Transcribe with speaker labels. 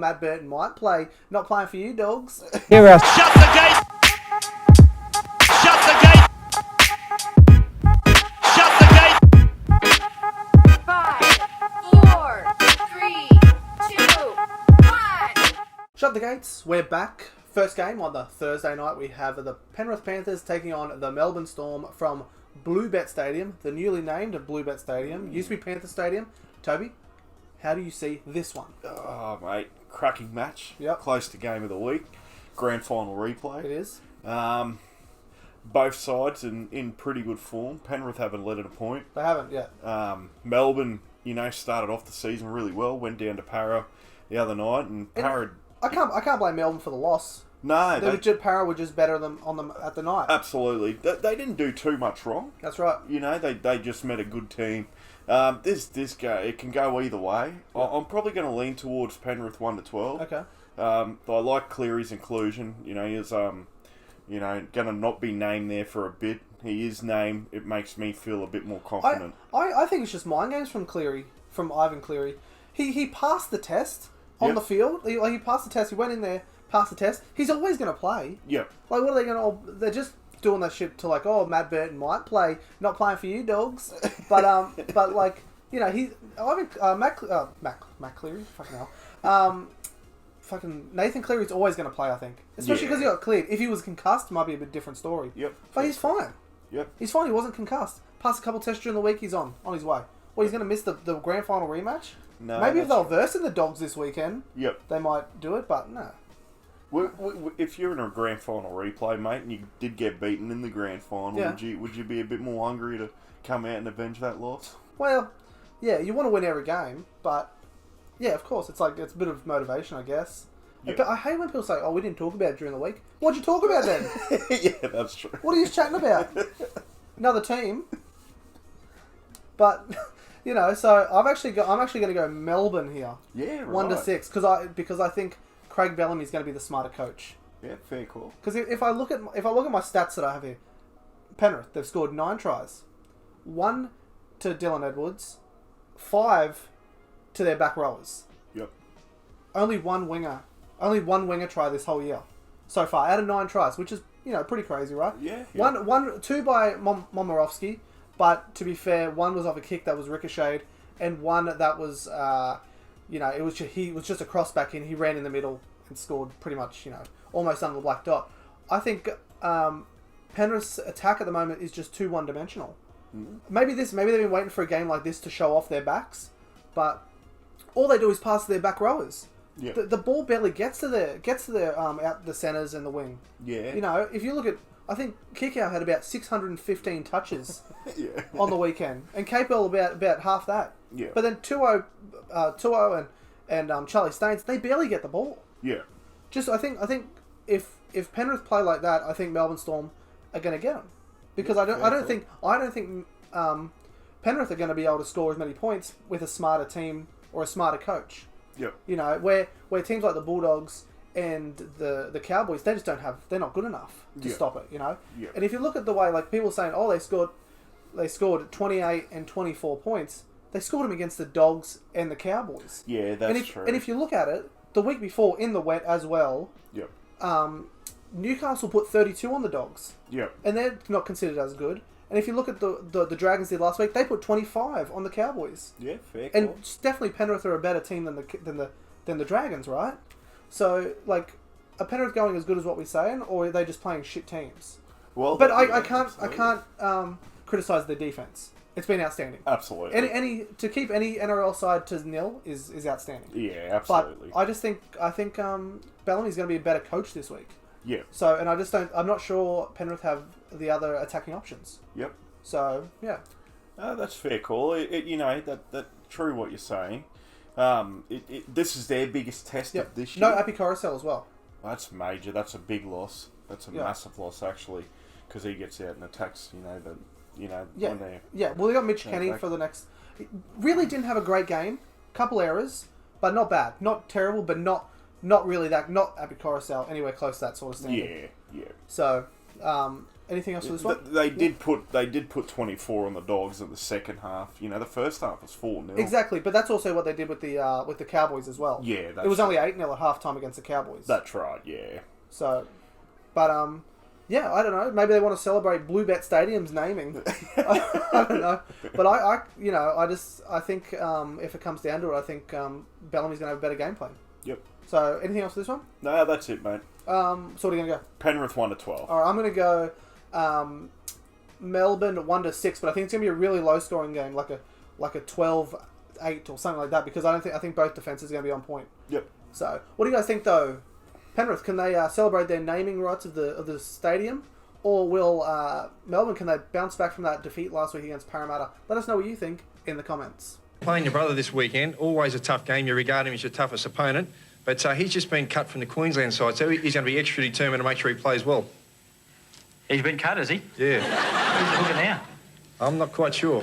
Speaker 1: Matt Burton might play. Not playing for you, dogs.
Speaker 2: Here are
Speaker 3: Shut the gate! Shut the gate! Shut the gate!
Speaker 4: 5, 4, 3, 2, 1.
Speaker 1: Shut the gates. We're back. First game on the Thursday night. We have the Penrith Panthers taking on the Melbourne Storm from Bluebet Stadium, the newly named Bluebet Stadium. Used to be Panther Stadium. Toby, how do you see this one?
Speaker 5: Oh, mate. Cracking match.
Speaker 1: Yep.
Speaker 5: Close to game of the week. Grand final replay.
Speaker 1: It is.
Speaker 5: Both sides in pretty good form. Penrith haven't let it a point.
Speaker 1: They haven't yet.
Speaker 5: Melbourne, started off the season really well. Went down to Para the other night, and Para.
Speaker 1: I can't blame Melbourne for the loss.
Speaker 5: No,
Speaker 1: Para were just better on them at the night.
Speaker 5: Absolutely. They didn't do too much wrong.
Speaker 1: That's right.
Speaker 5: They just met a good team. This go, it can go either way.
Speaker 1: Yeah.
Speaker 5: I'm probably going to lean towards Penrith 1-12.
Speaker 1: Okay.
Speaker 5: I like Cleary's inclusion. He's going to not be named there for a bit. He is named. It makes me feel a bit more confident.
Speaker 1: I think it's just mind games from Ivan Cleary. He passed the test on the field. He passed the test. He went in there, passed the test. He's always going to play.
Speaker 5: Yep.
Speaker 1: Like, what are they going to... They're just doing that shit to, like, Matt Burton might play. Not playing for you, dogs. But, Matt Cleary? Fucking hell. Nathan Cleary's always going to play, I think. Especially because he got cleared. If he was concussed, it might be a bit different story.
Speaker 5: Yep.
Speaker 1: But he's fine.
Speaker 5: Yep.
Speaker 1: He's fine. He wasn't concussed. Passed a couple tests during the week. He's on his way. Well, he's going to miss the grand final rematch?
Speaker 5: No.
Speaker 1: Maybe if they'll verse in the dogs this weekend,
Speaker 5: Yep.
Speaker 1: they might do it, but no.
Speaker 5: If you're in a grand final replay, mate, and you did get beaten in the grand final, would you be a bit more hungry to come out and avenge that loss?
Speaker 1: Well, yeah, you want to win every game, but yeah, of course, it's a bit of motivation, I guess.
Speaker 5: Yep.
Speaker 1: But I hate when people say, "Oh, we didn't talk about it during the week." What'd you talk about then?
Speaker 5: Yeah, that's true.
Speaker 1: What are you chatting about? Another team. But so I'm actually going to go Melbourne here.
Speaker 5: Yeah, right.
Speaker 1: 1-6 because I think Craig Bellamy's going to be the smarter coach.
Speaker 5: Yeah, fair call.
Speaker 1: Because if I look at my stats that I have here, Penrith, they've scored 9 tries, 1 to Dylan Edwards, 5 to their back rowers.
Speaker 5: Yep.
Speaker 1: Only one winger try this whole year so far out of 9 tries, which is pretty crazy, right?
Speaker 5: Yeah.
Speaker 1: 2 by Momirovski, but to be fair, 1 was off a kick that was ricocheted, and 1 that was he was just a cross back in. He ran in the middle and scored pretty much almost under the black dot. I think Penrith's attack at the moment is just too one-dimensional.
Speaker 5: Mm-hmm.
Speaker 1: Maybe they've been waiting for a game like this to show off their backs, but all they do is pass to their back rowers.
Speaker 5: Yeah.
Speaker 1: The ball barely gets to their out the centers and the wing.
Speaker 5: Yeah.
Speaker 1: If you look at, I think Kickout had about 615 touches
Speaker 5: Yeah.
Speaker 1: on the weekend, and Capewell about half that.
Speaker 5: Yeah.
Speaker 1: But then Tuo and Charlie Staines, they barely get the ball.
Speaker 5: Yeah.
Speaker 1: I think if Penrith play like that, I think Melbourne Storm are going to get them, because I don't think Penrith are going to be able to score as many points with a smarter team or a smarter coach.
Speaker 5: Yep.
Speaker 1: Where teams like the Bulldogs and the Cowboys, they're not good enough to stop it.
Speaker 5: Yeah.
Speaker 1: And if you look at the way, like, people saying, they scored 28 and 24 points. They scored them against the Dogs and the Cowboys.
Speaker 5: Yeah, that's true.
Speaker 1: And if you look at it, the week before in the wet as well,
Speaker 5: Yep.
Speaker 1: Newcastle put 32 on the Dogs.
Speaker 5: Yep.
Speaker 1: And they're not considered as good. And if you look at the Dragons did last week, they put 25 on the Cowboys.
Speaker 5: Yeah, fair.
Speaker 1: And definitely Penrith are a better team than the Dragons, right? So, like, are Penrith going as good as what we're saying, or are they just playing shit teams?
Speaker 5: Well,
Speaker 1: but I can't criticize their defense. It's been outstanding.
Speaker 5: Absolutely.
Speaker 1: To keep any NRL side to 0 is outstanding.
Speaker 5: Yeah, absolutely.
Speaker 1: But I think Bellamy's going to be a better coach this week.
Speaker 5: Yeah.
Speaker 1: So, and I'm not sure Penrith have the other attacking options.
Speaker 5: Yep.
Speaker 1: So, yeah.
Speaker 5: That's fair call. That true what you're saying. This is their biggest test of this year.
Speaker 1: No Appy Coruscant as well.
Speaker 5: That's major. That's a big loss. That's a massive loss, actually, because he gets out and attacks.
Speaker 1: Yeah. Well, they got Mitch Kenny for the next. He really didn't have a great game. Couple errors, but not bad. Not terrible, but not really that. Not Appy Coruscant anywhere close to that sort of standard.
Speaker 5: Yeah.
Speaker 1: So, Anything else for this one?
Speaker 5: They did put 24 on the Dogs in the second half. You know, the first half was 4-0.
Speaker 1: Exactly, but that's also what they did with the Cowboys as well.
Speaker 5: Yeah,
Speaker 1: it was only 8-0 at halftime against the Cowboys.
Speaker 5: That's right. Yeah.
Speaker 1: So, but yeah, I don't know. Maybe they want to celebrate Bluebet Stadium's naming. I don't know, but I think if it comes down to it, I think Bellamy's going to have a better game plan.
Speaker 5: Yep.
Speaker 1: So, anything else for this one?
Speaker 5: No, that's it, mate.
Speaker 1: So what are you going to go?
Speaker 5: Penrith 1-12.
Speaker 1: All right, I'm going to go Melbourne 1-6, but I think it's going to be a really low scoring game, like a 12-8 or something like that, because I think both defenses are going to be on point.
Speaker 5: Yep.
Speaker 1: So, what do you guys think though? Penrith, can they celebrate their naming rights of the stadium, or will Melbourne, can they bounce back from that defeat last week against Parramatta? Let us know what you think in the comments.
Speaker 2: Playing your brother this weekend, always a tough game. You regard him as your toughest opponent, but he's just been cut from the Queensland side, so he's going to be extra determined to make sure he plays well.
Speaker 6: He's been cut, has he?
Speaker 2: Yeah.
Speaker 6: Who's he looking now?
Speaker 2: I'm not quite sure.